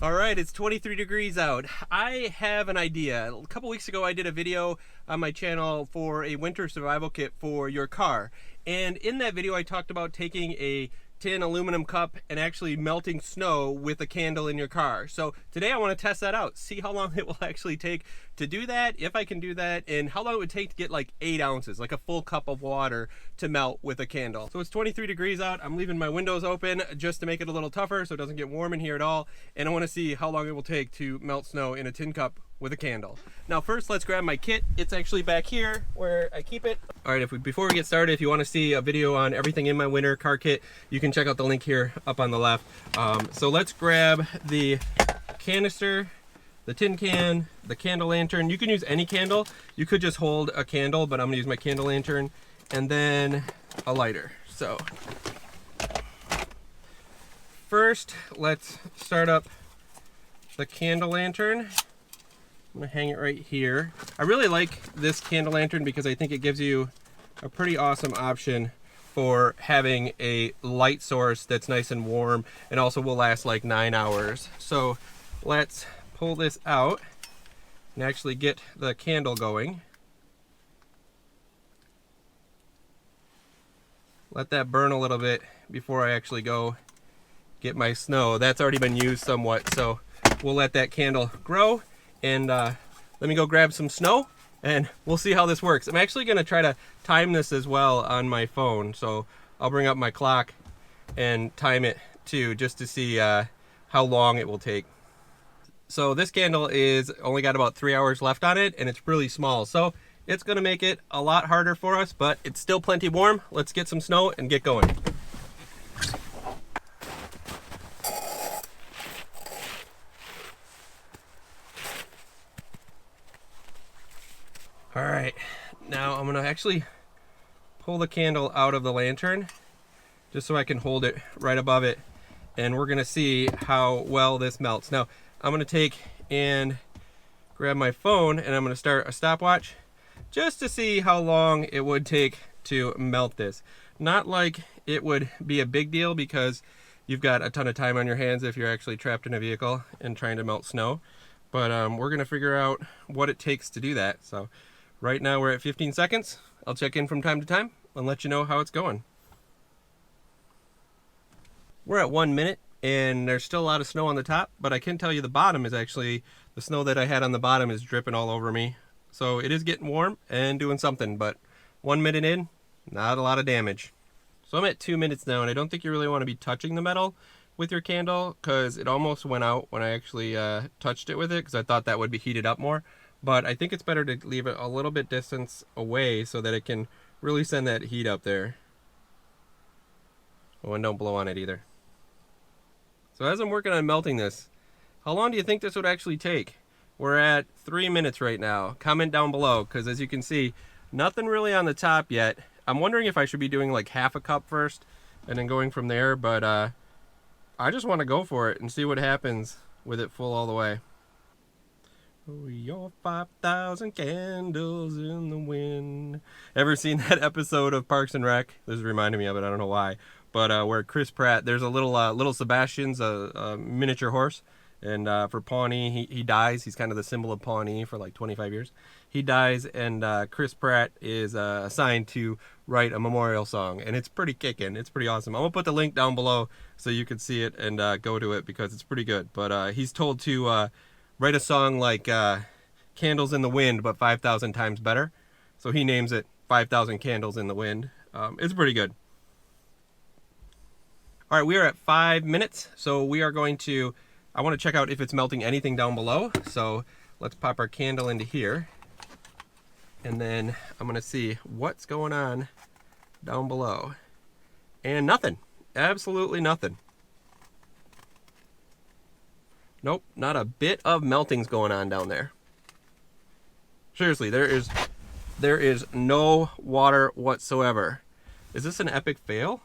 All right, it's 23 degrees out. I have an idea. A couple weeks ago, I did a video on my channel for a winter survival kit for your car. And in that video, I talked about taking a tin aluminum cup and actually melting snow with a candle in your car. So today I want to test that out, see how long it will actually take to do that, if I can do that, and how long it would take to get like 8 ounces, like a full cup of water to melt with a candle. So it's 23 degrees out. I'm leaving my windows open just to make it a little tougher so it doesn't get warm in here at all. And I want to see how long it will take to melt snow in a tin cup with a candle. Now first, let's grab my kit. It's actually back here where I keep it. All right, before we get started, if you want to see a video on everything in my winter car kit, you can check out the link here up on the left. So let's grab the canister, the tin can, the candle lantern. You can use any candle. You could just hold a candle, but I'm gonna use my candle lantern, and then a lighter. So first, let's start up the candle lantern. I'm gonna hang it right here. I really like this candle lantern because I think it gives you a pretty awesome option for having a light source that's nice and warm and also will last like 9 hours. So let's pull this out and actually get the candle going. Let that burn a little bit before I actually go get my snow. That's already been used somewhat, so we'll let that candle grow. And let me go grab some snow and we'll see how this works. I'm actually gonna try to time this as well on my phone. So I'll bring up my clock and time it too, just to see how long it will take. So this candle is only got about 3 hours left on it and it's really small. So it's gonna make it a lot harder for us, but it's still plenty warm. Let's get some snow and get going. All right, now I'm gonna actually pull the candle out of the lantern just so I can hold it right above it, and we're gonna see how well this melts. Now I'm gonna take and grab my phone and I'm gonna start a stopwatch just to see how long it would take to melt this. Not like it would be a big deal because you've got a ton of time on your hands if you're actually trapped in a vehicle and trying to melt snow, but we're gonna figure out what it takes to do that. So right now we're at 15 seconds. I'll check in from time to time and let you know how it's going. We're at 1 minute and there's still a lot of snow on the top, but I can tell you the bottom is actually, the snow that I had on the bottom is dripping all over me. So it is getting warm and doing something, but 1 minute in, not a lot of damage. So I'm at 2 minutes now and I don't think you really want to be touching the metal with your candle because it almost went out when I actually touched it with it because I thought that would be heated up more. But I think it's better to leave it a little bit distance away so that it can really send that heat up there. Oh, and don't blow on it either. So as I'm working on melting this, how long do you think this would actually take? We're at 3 minutes right now. Comment down below, because as you can see, nothing really on the top yet. I'm wondering if I should be doing like half a cup first and then going from there, but I just want to go for it and see what happens with it full all the way. Oh, you're 5,000 candles in the wind. Ever seen that episode of Parks and Rec? This is reminding me of it, I don't know why. But where Chris Pratt, there's a little Sebastian's a miniature horse. And for Pawnee, he dies. He's kind of the symbol of Pawnee for like 25 years. He dies, and Chris Pratt is assigned to write a memorial song. And it's pretty kicking. It's pretty awesome. I'm going to put the link down below so you can see it and go to it because it's pretty good. But he's told to write a song like Candles in the Wind, but 5,000 times better. So he names it 5,000 Candles in the Wind. It's pretty good. All right, we are at 5 minutes. So we are going to, I want to check out if it's melting anything down below. So let's pop our candle into here. And then I'm going to see what's going on down below. And nothing. Absolutely nothing. Nope, not a bit of melting's going on down there. Seriously, there is no water whatsoever. Is this an epic fail?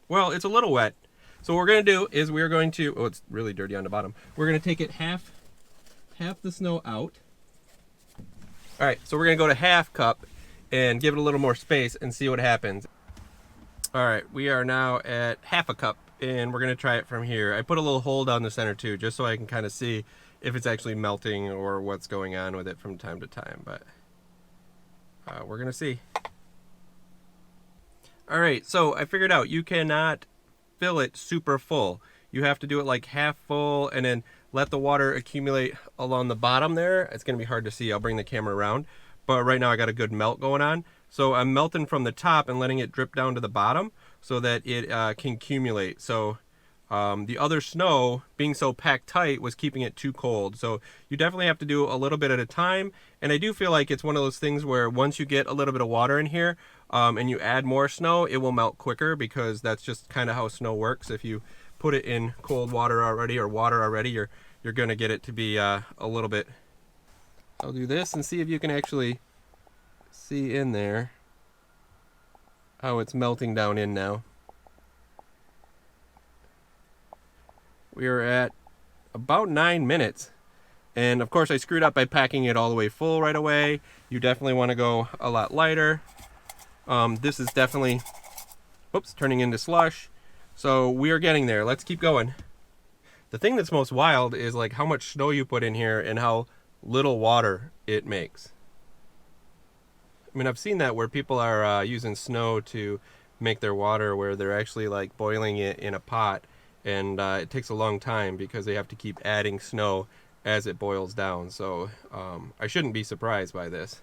Well, it's a little wet. So what we're going to do is we're going to, oh, it's really dirty on the bottom. We're going to take it half the snow out. All right, so we're going to go to half cup and give it a little more space and see what happens. All right, we are now at half a cup. and we're going to try it from here. I put a little hole down the center too, just so I can kind of see if it's actually melting or what's going on with it from time to time, but we're going to see. All right, so I figured out you cannot fill it super full. You have to do it like half full and then let the water accumulate along the bottom there. It's going to be hard to see. I'll bring the camera around. But right now I got a good melt going on. So I'm melting from the top and letting it drip down to the bottom so that it can accumulate. So the other snow, being so packed tight, was keeping it too cold. So you definitely have to do a little bit at a time. And I do feel like it's one of those things where once you get a little bit of water in here and you add more snow, it will melt quicker, because that's just kind of how snow works. If you put it in cold water already or water already, you're going to get it to be a little bit. I'll do this and see if you can actually see in there how it's melting down in now. We are at about 9 minutes. And of course I screwed up by packing it all the way full right away. You definitely want to go a lot lighter. This is definitely, oops, turning into slush. So we are getting there. Let's keep going. The thing that's most wild is like how much snow you put in here and how little water it makes. I mean, I've seen that where people are using snow to make their water, where they're actually like boiling it in a pot, and it takes a long time because they have to keep adding snow as it boils down. So I shouldn't be surprised by this.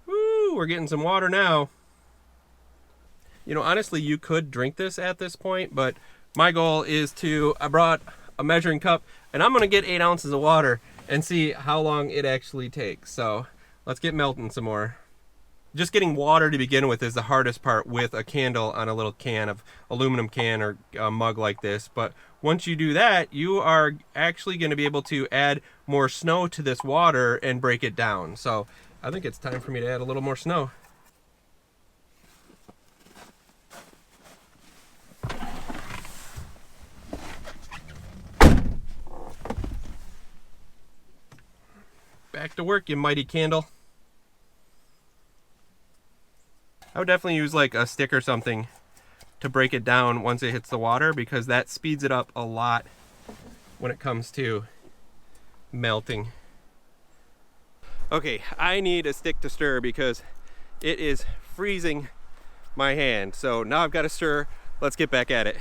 Woo, we're getting some water now. You know, honestly, you could drink this at this point, but my goal is I brought a measuring cup, and I'm going to get 8 ounces of water and see how long it actually takes. So let's get melting some more. Just getting water to begin with is the hardest part with a candle on a little can of aluminum can or a mug like this. But once you do that, you are actually going to be able to add more snow to this water and break it down. So I think it's time for me to add a little more snow. Back to work, you mighty candle. I would definitely use like a stick or something to break it down once it hits the water, because that speeds it up a lot when it comes to melting. Okay, I need a stick to stir because it is freezing my hand. So now I've got to stir. Let's get back at it.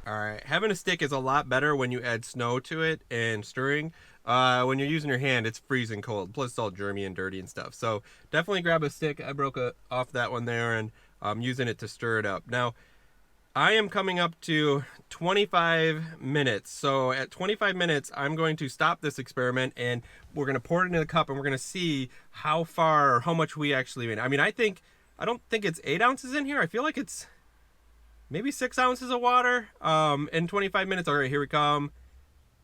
All right, having a stick is a lot better when you add snow to it and stirring. When you're using your hand, it's freezing cold. Plus, it's all germy and dirty and stuff. So definitely grab a stick. I broke off that one there, and I'm using it to stir it up. Now, I am coming up to 25 minutes. So at 25 minutes, I'm going to stop this experiment, and we're going to pour it into the cup, and we're going to see how far or how much we actually made. I mean, I don't think it's 8 ounces in here. I feel like it's maybe 6 ounces of water in 25 minutes. All right, here we come.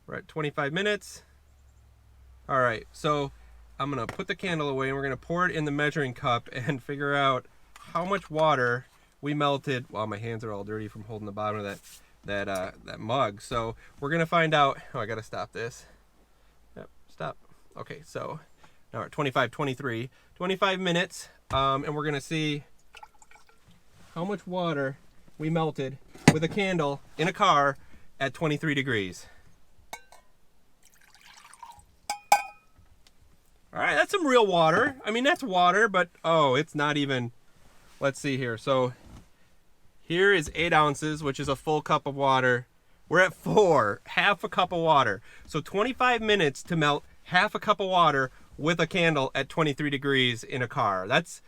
We're at 25 minutes. All right, so I'm gonna put the candle away and we're gonna pour it in the measuring cup and figure out how much water we melted. Wow, my hands are all dirty from holding the bottom of that mug. So we're gonna find out. Oh, I gotta stop this. Yep, stop. Okay, so now we're at 25 minutes, and we're gonna see how much water we melted with a candle in a car at 23 degrees. All right, that's some real water. I mean, that's water, but oh, it's not even. Let's see here. So here is 8 ounces, which is a full cup of water. We're at 4, half a cup of water. So 25 minutes to melt half a cup of water with a candle at 23 degrees in a car. That's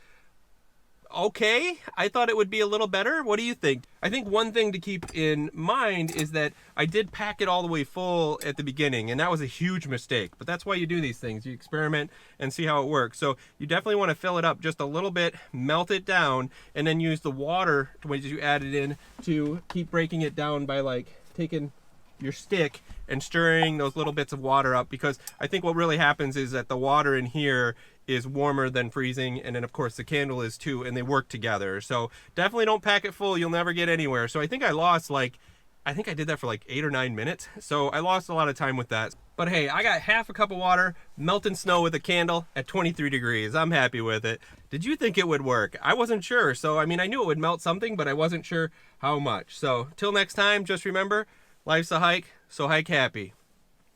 okay. I thought it would be a little better. What do you think? I think one thing to keep in mind is that I did pack it all the way full at the beginning, and that was a huge mistake. But that's why you do these things. You experiment and see how it works. So you definitely want to fill it up just a little bit, melt it down, and then use the water when you add it in to keep breaking it down by like taking your stick and stirring those little bits of water up, because I think what really happens is that the water in here is warmer than freezing, and then of course the candle is too, and they work together. So definitely don't pack it full. You'll never get anywhere. So I think I lost like I think I did that for like 8 or 9 minutes, so I lost a lot of time with that. But hey, I got half a cup of water, melting snow with a candle at 23 degrees. I'm happy with it. Did you think it would work? I wasn't sure, so I mean, I knew it would melt something, but I wasn't sure how much. So till next time, just remember, life's a hike, so hike happy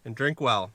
and drink well.